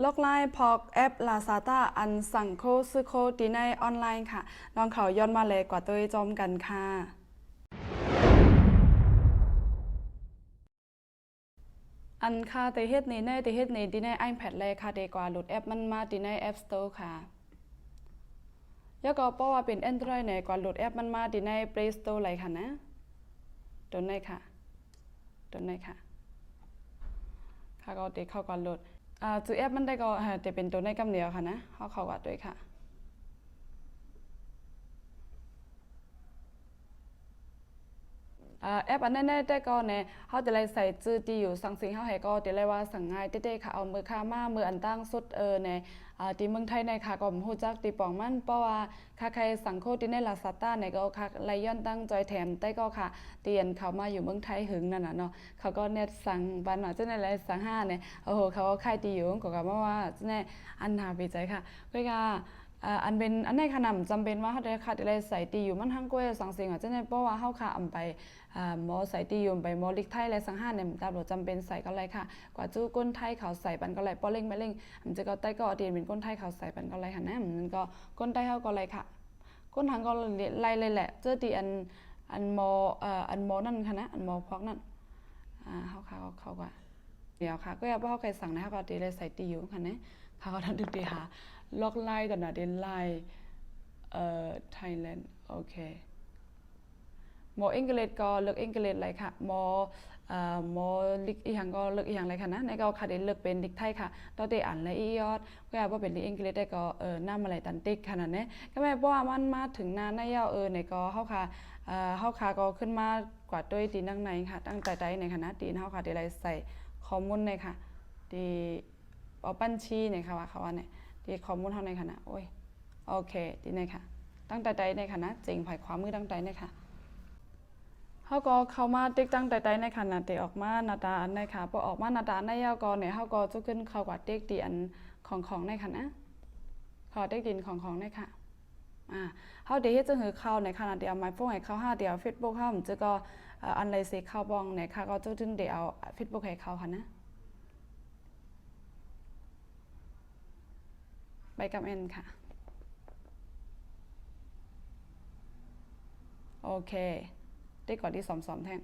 โลกไล่พอกแอป Lazada อันสั่งโคซื้อโคดีในออนไลน์ค่ะลองเขาย้อนมาเลยกว่าตัวจอมกันค่ะอันค่ะแต่เฮ็ดนี้ในแต่เฮ็ดนี้ดีใน iPad เลยค่ะดีกว่าโหลดแอปมันมาดีใน App Store ค่ะแล้วก็เพราะว่าเป็น Android เนี่ยกว่าโหลดแอปมันมาดีใน Play Store เลยค่ะนะตัวไหนค่ะตัวไหนค่ะค่ะก็ติเข้าก่อนโหลดจือแอปมันได้ก็จะเป็นตัวในกำเดียวค่ะนะเข้าก่อนด้วยค่ะแอปอันนั้นได้ก็เนี่ยเขาจะเลยใส่จื้อที่อยู่สั่งสิ่งเขาให้ก็จะเลยว่าสั่งง่ายเต้ๆค่ะเอามือค่ามามืออันตั้งสุดในที่เมืองไทยในค่ะก็หูจักตีป่องมันเพราะว่าค่ะใครสั่งโคที่ในลาซาต้าเนี่ยก็ค่ะไลย้อนตั้งจอยแถมได้ก็ค่ะเตียนเขามาอยู่เมืองไทยหึงนั่นน่ะเนาะเขาก็เนี่ยสั่งบันหน่อยเจ้าในไรสั่งห้าเนี่ยโอ้โหเขาก็ค่ายตีอยู่ก็กับว่าเจ้าในอันหาปีใจค่ะก็ค่ะอันเป็นอันในขนมจำเป็นว่าเขาได้ค่ะจะเลยใส่ตีอยู่มันทั้งก้วยสั่งสิ่งอ่ะเจ้าในเพราะว่าเขาค่ะอำไปหมอใส่ตีอยู่ไปหมอลิกไทยและสังห้าเนี่ยตามหลวจำเป็นใส่ก็เลยค่ะกว่าจู้ก้นไทยเขาใส่ปันก็เลยป้อเล่งไม่เล่งมันจะก็ใต้ก็เตียนเป็นก้นไทยเขาใส่ปันก็เลยค่ะนะมันก็ก้นไทยเขาก็เลยค่ะก้นทางก็ไล่เลยแหละเจอตีอันหมออันหมอนั่นค่ะนะอันหมอพอกนั่นเขาก็เดี๋ยวค่ะก็อย่าว่าเขาใครสั่งนะคะก็ตีเลยใส่ตีอยู่ค่ะนะเขาก็ทันตีหาล็อกไล่กันนะเดนไล่ไทยแลนด์โอเคหมออังกฤษก็เลือกอังกฤษเลยค่ะหมอลิกอีหยังก็เลือกอีหยังเลยค่ะนะในก็ค่ะได้เลือกเป็นลิกไทยค่ะตอนที่อ่านและอียอดก็อยากว่าเป็นลิกอังกฤษได้ก็หน้ามาไหลตันติกขนาดนี้ก็แม่ว่ามันมาถึงนานในยาวในก็เฮาค่ะเฮาค่ะก็ขึ้นมากว่าด้วยตีนั่งในค่ะตั้งแต่ใดในคณะตีเฮาค่ะได้ไรใส่ข้อมูลในค่ะตีเอาบัญชีในค่ะว่าเขาว่าเนี่ยตีข้อมูลเฮาในคณะโอ้ยโอเคตีในค่ะตั้งแต่ใดในคณะเจ๋งไผ่ความมือตั้งแต่ในค่ะเขาก็เข้ามาติ๊กตั้งแต่ในขณะที่ออกมาหน้าตาอันในค่ะพอออกมาหน้าตาในยาวก่อนเนี่ยเขาก็จะขึ้นเข้ากว่าติ๊กตีอันของในค่ะนะขอติ๊กดินของในค่ะเขาเดี๋ยวจะหือเข้าในขณะเดียวไมโฟนให้เข้า5เดียวเฟซบุ๊กเขาจะก็อันไรเซเข้าบ้องเนี่ยค่ะก็จะถึงเดี๋ยวเฟซบุ๊กให้เข้าค่ะนะไปกับเอ็นค่ะโอเคติ๊กก่อนที่สอมแท่ง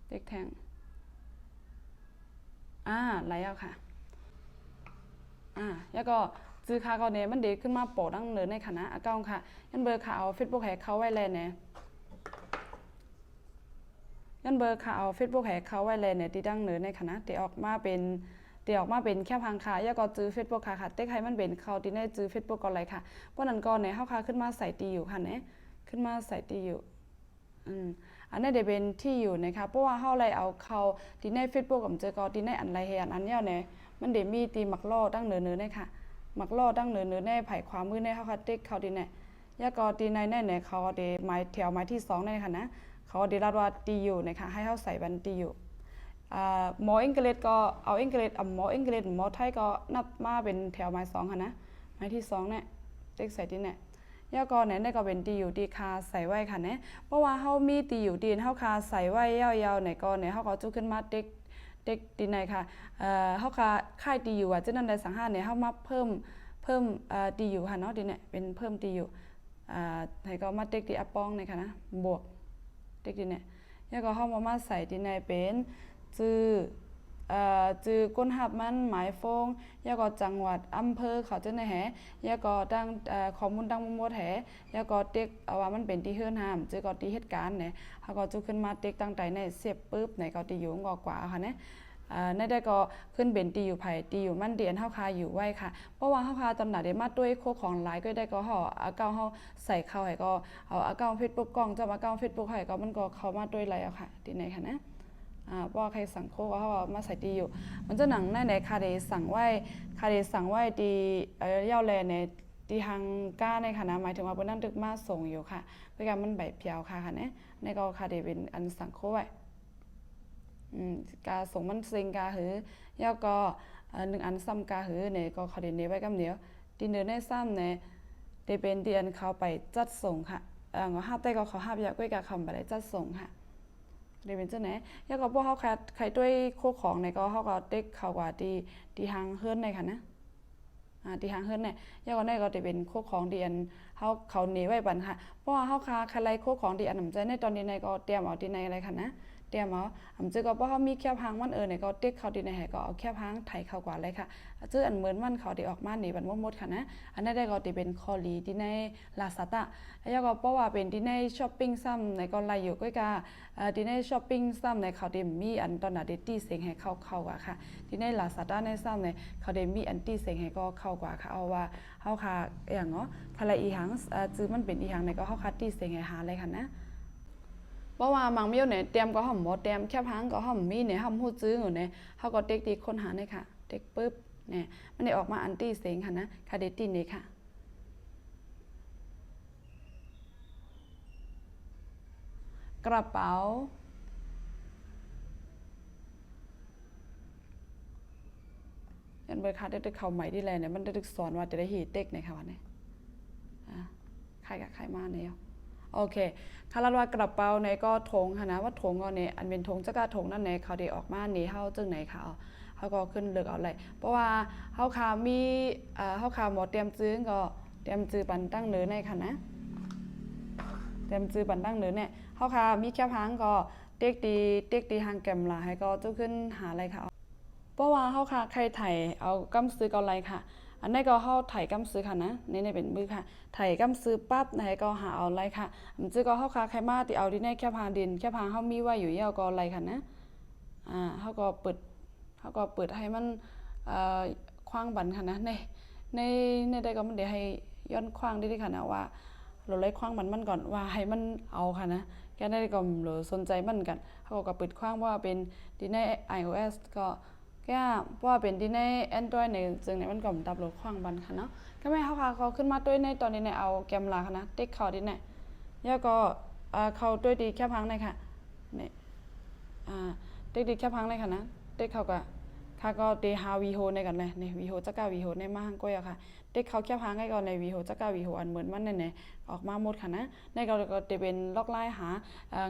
ติ๊กแท่งไหลเอาค่ะแล้วก็ซื้อค่าก็เนี่ยมันเด็กขึ้นมาโปรดังเนินในคณะอาก้องค่ะยันเบอร์ค่ะเอาเฟซบุ๊กแฮกเขาไว้เลยเนี่ยยันเบอร์ค่ะเอาเฟซบุ๊กแฮกเขาไว้เลยเนี่ยที่ดังเนินในคณะเดี๋ยวออกมาเป็นแค่พังค่ะแล้วก็จื้อเฟซบุ๊กค่ะเต็กให้มันเป็นเขาที่ได้จื้อเฟซบุ๊กก่อนเลยค่ะเพราะนั้นก่อนเนี่ยเขาค่ะขึ้นมาใส่ตีอยู่ค่ะเนี่ยขึ้นมาใส่ตีอยู่อันนี้เดี๋ยวเป็นที่อยู่นะคะเพราะว่าเขาเลยเอาเขาที่ในเฟซบุ๊กกับเจอก็ที่ในอันไรเฮียอันเนี้ยเนี่ยมันเดี๋ยวมีตีหมักล่อตั้งเนื้อเนี่ยค่ะหมักล่อตั้งเนื้อในไผ่ความมือในเขาคัดเต็กเขาที่เนี่ยยาก็ตีในเนี่ยเขาเดี๋ยวไม้แถวไม้ที่2เนี่ยค่ะนะเขาเดี๋ยวรัดว่าตีอยู่นะคะให้เขาใส่บันตีอยู่หมออังกฤษก็เอาอังกฤษหมออังกฤษหมอไทยก็นับมาเป็นแถวไม้2ค่ะนะไม้ที่2เนี่ยเต็กใส่ที่เนี่ยยาก็เนี่ยได้ก็เป็นตีอยู่ตีคาใส่ไว้ค่ะเนี่ยเพราะว่าเขามีตีอยู่ตีนเขาคาใส่ไว้ยาวๆเนี่ยก็เนี่ยเขาก็จุขึ้นมาเต็กตีไหนค่ะเขาคาค่ายตีอยู่อ่ะเจ้านั่นได้สังหารเนี่ยเขามาเพิ่มตีอยู่ค่ะเนาะตีเนี่ยเป็นเพิ่มตีอยู่ให้ก็มาเต็กตีอัปปองเนี่ยค่ะนะบวกเต็กตีเนี่ยยาก็เขามาใส่ตีไหนเป็นจือก้นหับมันหมายฟงยาก็จังหวัดอำเภอเขาจะในแหยาก็ดังข้อมูลดังหมดแหยาก็เต็กเอาว่ามันเป็นที่เฮือนหามจือก็ที่เหตุการณ์เนี่ยเขาก็จุขึ้นมาเต็กตั้งใจในเสียบปุ๊บในก็ตีอยู่งอกว่าค่ะเนี่ยในได้ก็ขึ้นเป็นตีอยู่ไผ่ตีอยู่มันเดียนเฮาคาอยู่ไว้ค่ะเพราะว่าเฮาคาตำหนักได้มาด้วยโคของหลายก็ได้ก็เฮาอาเก้าเฮาใส่เข้าให้ก็เอาอาเก้าเฟซบุ๊กกล้องจะมาเก้าเฟซบุ๊กให้ก็มันก็เข้ามาด้วยไรเอาค่ะที่ไหนค่ะนะเพราะใครสั่งโคก็เขามาใส่ตีอยู่มันจะหนังในคาเดสั่งไว้ตีเย่าแลในตีทางก้าในคณะหมายถึงว่าเป็นนั่นตึกมาส่งอยู่ค่ะเพื่อการมันใบเพียวค่ะเนี่ยในก็คาเดเป็นอันสั่งโคไว้กาส่งมันซิงกาหือยาก็1อันซ้ำกาหือเนี่ยก็คาเดเนไว้กำเหนียวตีเนื้อในซ้ำเนี่ยได้เป็นตีอันเขาไปจัดส่งค่ะงอห้าแต่ก็เขาห้าบยาก้วยกาคำไปจัดส่งค่ะ เดี๋ยวเป็นจังไหนแล้วก็พวกเขาใครด้วยโคของในก็เขาก็เด็กเขากว่าดีหางเฮือนในค่ะนะที่หางเฮือนเนี่ยแล้วก็ในก็จะเป็นโคของดีอันเขาหนีไว้บันค่ะเพราะว่าเขาคาใครโคของดีอันหนำใจในตอนนี้ในก็เตรียมเอาดีในอะไรค่ะนะเตรียมเอาจื้อก็เพราะเขามีแคบหางมันเนี่ยก็เด็กเขาดีในก็เอาแคบหางไถเขากว่าเลยค่ะจื้ออันเหมือนมันเขาดีออกมาหนีบันมดค่ะนะอันนั้นได้ก็จะเป็นคอลีดีในลาซาด้าแล้วก็เพราะว่าเป็นดีในช้อปปิ้งซ้ำในก็ไล่อยู่ก็กาดีในช้อปปิ้งซ้ำในเขาดีมีอันตอนนั้นดีเสียงให้เข้าอะค่ะดีในลาซาด้าในซ้ำในเขาดีมีอันตีเสียงให้ก็เข้ากว่าค่ะเอาว่าเขาค่ะอย่างเนาะคาราอีหังจื้อมันเป็นอีหังในก็เขาคัดตีเสียงให้หาเลยค่ะนะเพราะว่ามังเมียวเนี่ยเตรียมก็หอมหมดเตรียมแค่พังก็หอมมีเนี่ยหอมหูซื้ออยู่เนี่ยเขาก็เด็กดีคนหาเนี่ยค่ะเด็กปุ๊บเนี่ยมันได้ออกมาอันตี้เสียงค่ะนะคาเดตี้นี่ค่ะกระเป๋ายันเบอร์คาได้เขาใหม่ที่แลเนี่ยมันได้สอนว่าจะได้หีเต็กในค่ะวันนี้ใครกับใครมาเนี่ยโอเคคาราว่ากระเป๋าในก็ถงค่ะนะว่าถงก็เนี่ยอันเป็นถงจะกล้าถงนั่นเนี่ยเขาได้ออกมาเนี่ยเขาจึงไหนเขาก็ขึ้นเลือกเอาเลยเพราะว่าเขาขามีเขาขาหมอเตรียมซื้อก็เตรียมซื้อปันตั้งเนื้อในค่ะนะเตรียมซื้อปันตั้งเนื้อเนี่ยเขาขามีแค่พังก็เต็กตีหางแกมละให้ก็จะขึ้นหาอะไรค่ะเพราะว่าเขาขาใครไถ่เอากำซื้อก็อะไรค่ะอันนี้ก็เขาไถ่กำซื้อค่ะนะนี่เป็นมือค่ะไถ่กำซื้อปั๊บไหนก็หาเอาอะไรค่ะมันจะก็เขาขาใครมาติเอาที่นี่แค่พางดินแค่พางเขามีไว้อยู่เยอะก็อะไรค่ะนะเขาก็เปิดให้มันคว้างบันค่ะนะในได้ก็มันเดี๋ยวให้ย้อนคว้างได้ค่ะนะว่าเราไล่คว้างมันก่อนว่าให้มันเอาค่ะนะแกได้ก็หรือสนใจมันกันเขาก็เปิดคว้างว่าเป็นดีใน iOS ก็แก่เพราะว่าเป็นดีใน Android ในจึงในมันก็ดับโหลดคว้างบันค่ะเนาะก็ไม่เขาขึ้นมาด้วยในตอนนี้ในเอาแกมลาค่ะนะติ๊กเขาดีเนี่ยแล้วก็เขาด้วยดีแค่พังเลยค่ะนี่ติ๊กดีแค่พังเลยค่ะนะติ๊กเขาก็ค่ะก็เดฮาวีโฮในกันเลยในวีโฮจักรวีโฮในมาหังก้อยอะค่ะเด็กเขาแค่พังให้ก่อนในวีโฮจักรวีโฮอันเหมือนมันในออกมาหมดค่ะนะในก็จะเป็นล็อกไล่หา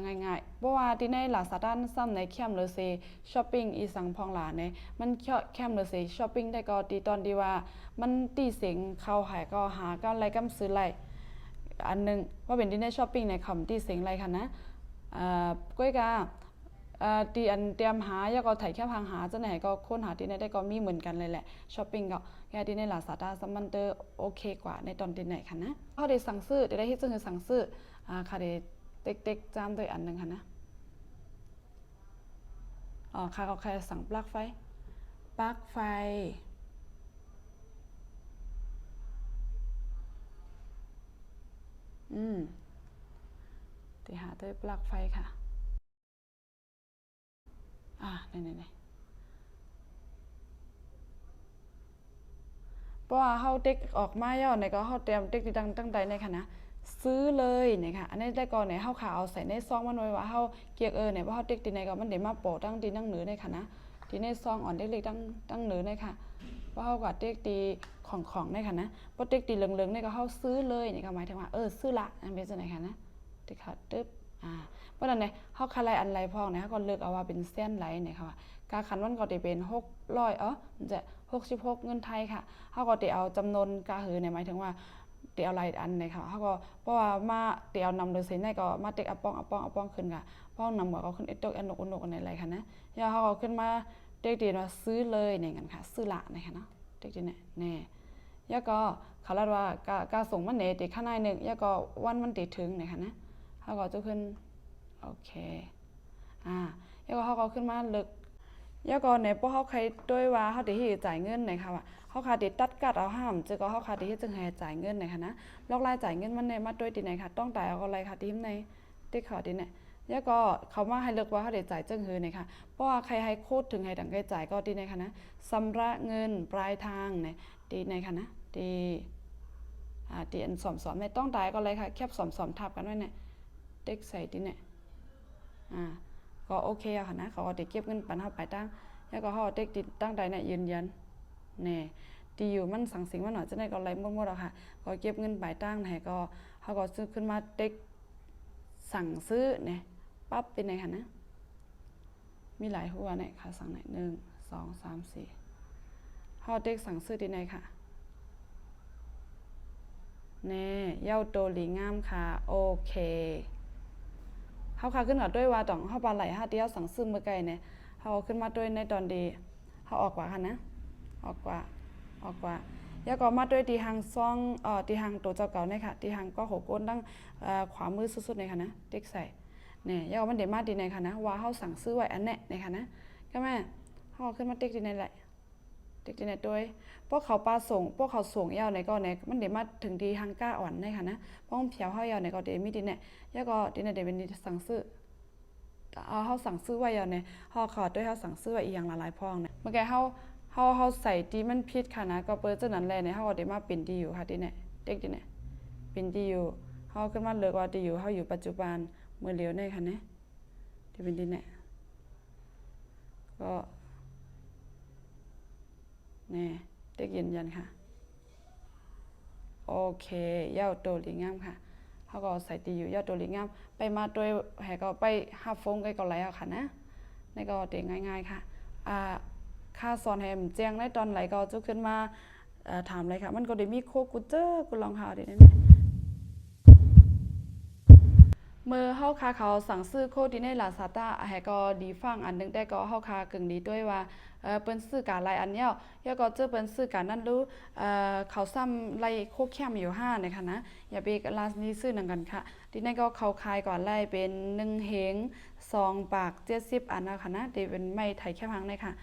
ง่ายๆเพราะว่าที่ในหลาซาด้านซ้ำในเข้มเลยเซช้อปปิ้งอีสังพองหลาในมันเข้มเลยเซช้อปปิ้งได้ก็ตีตอนดีว่ามันตีเสียงเข้าหายก็หาก็อะไรก็ซื้อไรอันนึงว่าเป็นที่ในช้อปปิ้งในคำตีเสียงไรค่ะนะก้อยกาตีอันเตรียมหาแล้วก็ถ่ายแค่พังหาจะไหนก็ค้นหาที่ไหนได้ก็มีเหมือนกันเลยแหละช้อปปิ้งก็แค่ที่ในลาซาด้าซัมมันเตอร์โอเคกว่าในตอนที่ไหนค่ะนะเขาได้สั่งซื้อได้ที่จึงจะสั่งซื้อค่ะได้เต็กจามด้วยอันนึงค่ะนะค่ะก็แค่สั่งปลั๊กไฟตีหาด้วยปลั๊กไฟค่ะไหนเพราะว่าเขาเด็กออกมาย่อในก็เขาเตรียมเด็กตั้งใจในค่ะนะซื้อเลยเนี่ยค่ะอันนี้ได้ก่อนเนี่ยเขาขาเอาใส่ในซองมันไว้ว่าเขาเกียกเนี่ยว่าเขาเด็กตีในก็มันเดี๋ยวมาโปะตั้งตีตั้งเหนือในค่ะนะตีในซองอ่อนเด็กตั้งเหนือในค่ะว่าเขากับเด็กตีของในค่ะนะเพราะเด็กตีเหลืองๆในก็เขาซื้อเลยเนี่ยก็หมายถึงว่าซื้อละอันเป็นจะไหนค่ะนะเด็กค่ะตึ๊บเพราะนั้นเนี่ยเขาคลายอันไรพองเนี่ยเขาก็เลือกเอาว่าเป็นเส้นไรเนี่ยค่ะการขันวันก็จะเป็น600จะ66เงินไทยค่ะเขาก็จะเอาจำนวนกาหือเนี่ยหมายถึงว่าเดี๋ยวอะไรอันเนี่ยค่ะเขาก็เพราะว่ามาเดี๋ยวนำโดยเส้นในก็มาเต็กเอาป้องขึ้นค่ะป้องนำก็ขึ้นเอ็ดตกอันนกอันอะไรค่ะนะแล้วเขาก็ขึ้นมาเด็กดีว่าซื้อเลยเนี่ยกันค่ะซื้อละเนี่ยค่ะเนาะเด็กดีเนี่ยแน่แล้วก็เขาเล่าว่าการส่งมันเนี่ยติดข้างในหนึ่งแล้วก็วันมันติดถึงเนี่ยค่ะนะเขาก็จะขึ้นโอเคแล้วก็เขาก็ขึ้นมาเลิกแล้วก็ในพวกเขาใครด้วยว่าเขาติดจ่ายเงินไหนค่ะว่าเขาขาดติดตัดกัดเอาห้ามจะก็เขาขาดติดจึงให้จ่ายเงินไหนค่ะนะลอกลายจ่ายเงินมันในมาด้วยติไหนค่ะต้องจ่ายเอาอะไรค่ะที่ในติขอติเนี่ยแล้วก็เขามาให้เลือกว่าเขาได้จ่ายจึงหือไหนค่ะเพราะว่าใครให้โคตรถึงให้ดังใครจ่ายก็ติไหนค่ะนะชำระเงินปลายทางเนี่ยติไหนค่ะนะตีอันสอมในต้องจ่ายก็อะไรค่ะแคบสอมทับกันไว้เนี่ยเด็กใส่ติเนี่ยก็โอเคอะค่ะนะเขาจะเก็บเงินปันเข้าไปตั้งแล้วก็เขาเด็กติดตั้งใจเนี่ยยืนยันเนี่ยตีอยู่มันสั่งสิ่งว่าหน่อยจะได้ก็ไรมั่วๆหรอกค่ะก็เก็บเงินปลายตั้งไหนก็เขาก็ซื้อขึ้นมาเด็กสั่งซื้อเนี่ยปั๊บเป็นไงค่ะนะ มีหลายหัวเนี่ยค่ะสั่งไหน1 2 3 4เฮาเด็กสั่งซื้อที่ไหนค่ะแน่เย้าโตหลีงามค่ะโอเคเฮาค่ะขึ้นกับด้วยว่าต้องเฮาปลาไหล5เดียวสั่งซื้อมื้อไก่เนี่ยเฮาขึ้นมาด้วยในตอนดีเฮาออกกว่าค่ะนะออกกว่าแล้วก็มาด้วยที่หางซ่องที่หางตัวเจ้าเก่าเนี่ยค่ะที่หางก็โหก้นตั้งขวามือสุดๆในค่ะนะติ๊กใส่เนี่ยแล้วมันเดี๋ยวมาดีในค่ะนะว่าเฮาสั่งซื้อไว้อันเนี้ยในค่ะนะก็แม่เฮาขึ้นมาติ๊กที่ในแหละติ๊กที่ในด้วยพวกเขาปลาส่งพวกเขาส่งยาวในก็ในมันเดี๋ยวมาถึงที่หางก้าอ่อนในค่ะนะเพราะมันเผียวเฮายาวในก็เดี๋ยวมีที่เนี่ยแล้วก็ที่ในเดี๋ยวเป็นสั่งซื้อเฮาสั่งซื้อไว้ยาวเนี่ยเฮาขอด้วยเฮาสั่งซื้อไว้อีกอย่างหลายๆพองเนี่ยเมื่อกี้เฮาใส่ที่มันผิดค่ะนะก็เปิดจังนั้นแหละเนี่ยเฮาก็ได้มาเป็นที่อยู่ค่ะที่เนี่ยเด็กที่เนี่ยเป็นที่อยู่เฮาขึ้นมาเลือกว่าที่อยู่เฮาอยู่ปัจจุบันเมื่อเร็วเนี่ยค่ะนะที่เป็นที่เนี่ยก็นี่เด็กยืนยันค่ะโอเคยาวโตหลีงามค่ะเฮาก็ใส่ที่อยู่ยาวโตหลีงามไปมาด้วยให้ก็ไปหับฟงก็ไหลเอาค่ะนะนี่ก็เด็กง่ายๆค่ะค่าสอนแฮมแจ้งในตอนไหลก็จะขึ้นมาถามเลยค่ะมันก็ได้มีโคกูเจอร์กูลองหาดิเนี่ยเมื่อเฮาคาเขาสั่งซื้อโคดีในลาซาต้าให้ก็ดีฟังอันนึงได้ก็เฮาคากึ่งดีด้วยว่าเปิ้นซื้อการหลายอันแล้วแล้วก็เจอเปิ้นซื้อการนั้นรู้เขาซ้ำไล่โคแคมอยู่5นะคะนะอย่าไปลานี้ซื้อนังกันค่ะที่นั่นก็เขาขายก่อนไล่เป็น1เหง2ปาก70อันนะคะนะที่เป็นไม้ไถแค่พังเลยค่ะ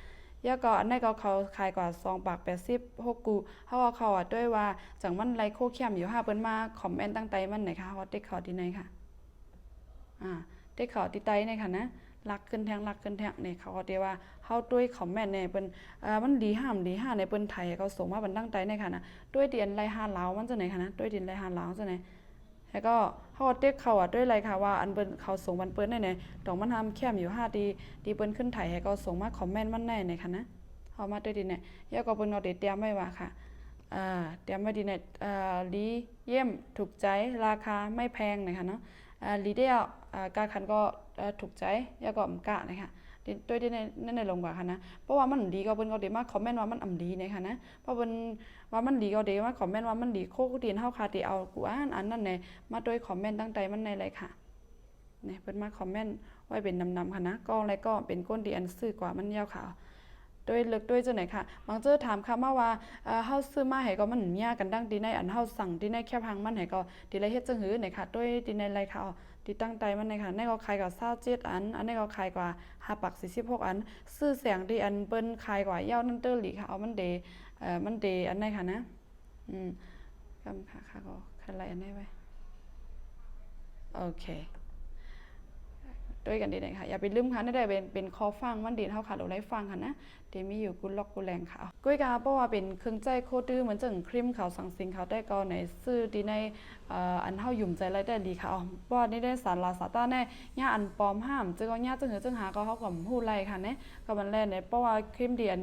ยาก็อันนี้ก็เขาขายกว่า2ปาก80 6กูเฮาเขาด้วยว่าจังมันไล่โคแคมอยู่5เปิ้นมาคอมเมนต์ตั้งใจมันไหนค่ะฮอตติ๊กเขาที่ไหนค่ะได้เขาติไตเนี่ยค่ะนะรักขึ้นแทงเนี่ยเขาก็เรียกว่าเฮาด้วยคอมเมนต์เนี่ยเปิ้นมันดีห้าในเปิ้นไทยเขาส่งมาบันตั้งใจเนี่ยค่ะนะด้วยเดียนไรหาลาวมันจังไหนค่ะนะด้วยเดียนไรหาลาวจังไหนแล้วก็เฮาเต็กเขาด้วยไรค่ะว่าอันเปิ้นเขาส่งบันเปิ้นเนี่ยดอกมันทำแคมอยู่5ดีเปิ้นขึ้นไทยให้เขาส่งมาคอมเมนต์มันแน่เนี่ยค่ะนะเฮามาด้วยดิเนี่ยแล้วก็เปิ้นเอาเตรียมไว้ว่าค่ะเตรียมไว้ดิเนี่ยลีเยี่ยมถูกใจราคาไม่แพงนะคะเนาะลีเดียกาคันก็ถูกใจแล้วก็กะนะคะด้วยที่ในลงกว่าค่ะนะเพราะว่ามันดีก็เปิ้นก็ได้มาคอมเมนต์ว่ามันดีนะคะนะเพราะเปิ้นว่ามันดีก็ได้มาคอมเมนต์ว่ามันดีโคกูตีนเฮาคาติเอากูอันนั้นแน่มาด้วยคอมเมนต์ตั้งใจมันในเลยค่ะนี่เปิ้นมาคอมเมนต์ไว้เป็นนำๆค่ะนะก็อะไรก็เป็นก้นดีอันซื่อกว่ามันยาวขาวด้วยเลือกด้วยจังไหนค่ะบางเจอถามค่ะมาว่าเฮาซื้อมาให้ก็มันยากกันดังดีในอันเฮาสั่งที่ในแค่พังมันให้ก็ดีไรเฮ็ดจังหือไหนค่ะด้วยดีในไรค่ะที่ตั้งใจมันในค่ะในก็ขายกว่า27อันนี้ก็ขายกว่า5ปัก46อันซื้อเสียงดีอันเปิ้นขายกว่ายาวนั่นเตอร์หลีค่ะเอามันเดอันไหนค่ะนะกำค่ะก็คันไรอันไหนไว้โอเคด้วยกันดีๆค่ะอย่าไปลืมค่ะนั่นได้เป็นคอฟังมันดีเท่าค่ะเราได้ฟังค่ะนะเดี๋ยวมีอยู่กุล็อกกุแรงค่ะกุ้ยกาเพราะว่าเป็นเครื่องใจโคตื้อเหมือนจังครีมเขาสังสิงเขาได้ก็ในซื้อดีในอันเท่าหยุ่มใจไรได้ดีค่ะเพราะนี่ได้สารลาสาต้าแน่ย่าอันปลอมห้ามจึงก็ย่าจึงหาก็เขาก็หู้ไรค่ะเนี่ยก็มันแรกเนี่ยเพราะว่าครีมเดียน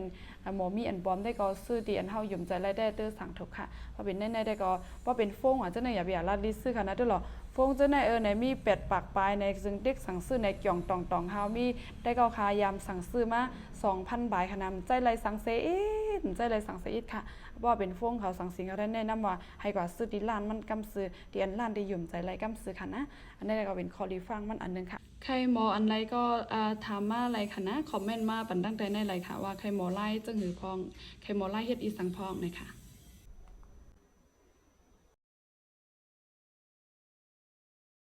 หมอมีอันปลอมได้ก็ซื้อดีอันเท่าหยุ่มใจไรได้ตื้อสั่งถูกค่ะพอเป็นในได้ก็เพราะเป็นฟงเจ้าในอย่าไปอยากลาดลิซื้อค่ะนะด้วยหรอฟงเจ้าในมี8ปากปลายในซึ่งเด็กสั่งซื้อในเกี่ยงตองเฮามีได้ก็ขายามสั่งซื้อมา 2,000 บาทค่ะนำใจไรสังเซอิดค่ะว่าเป็นฟงเขาสังสิงเขาได้แนะนำว่าให้กว่าซื้อที่ร้านมันกำซื้อที่อันร้านได้ยุ่มใจไรกำซื้อค่ะนะอันนี้ก็เป็นคอรีฟังมันอันนึงค่ะใครหมออันไรก็ถามมาอะไรค่ะนะคอมเมนต์มาปันตั้งใจในไรค่ะว่าใครหมอไล่จังหือพองใครหมอไล่เฮ็ดอีสังพองเลยค่ะ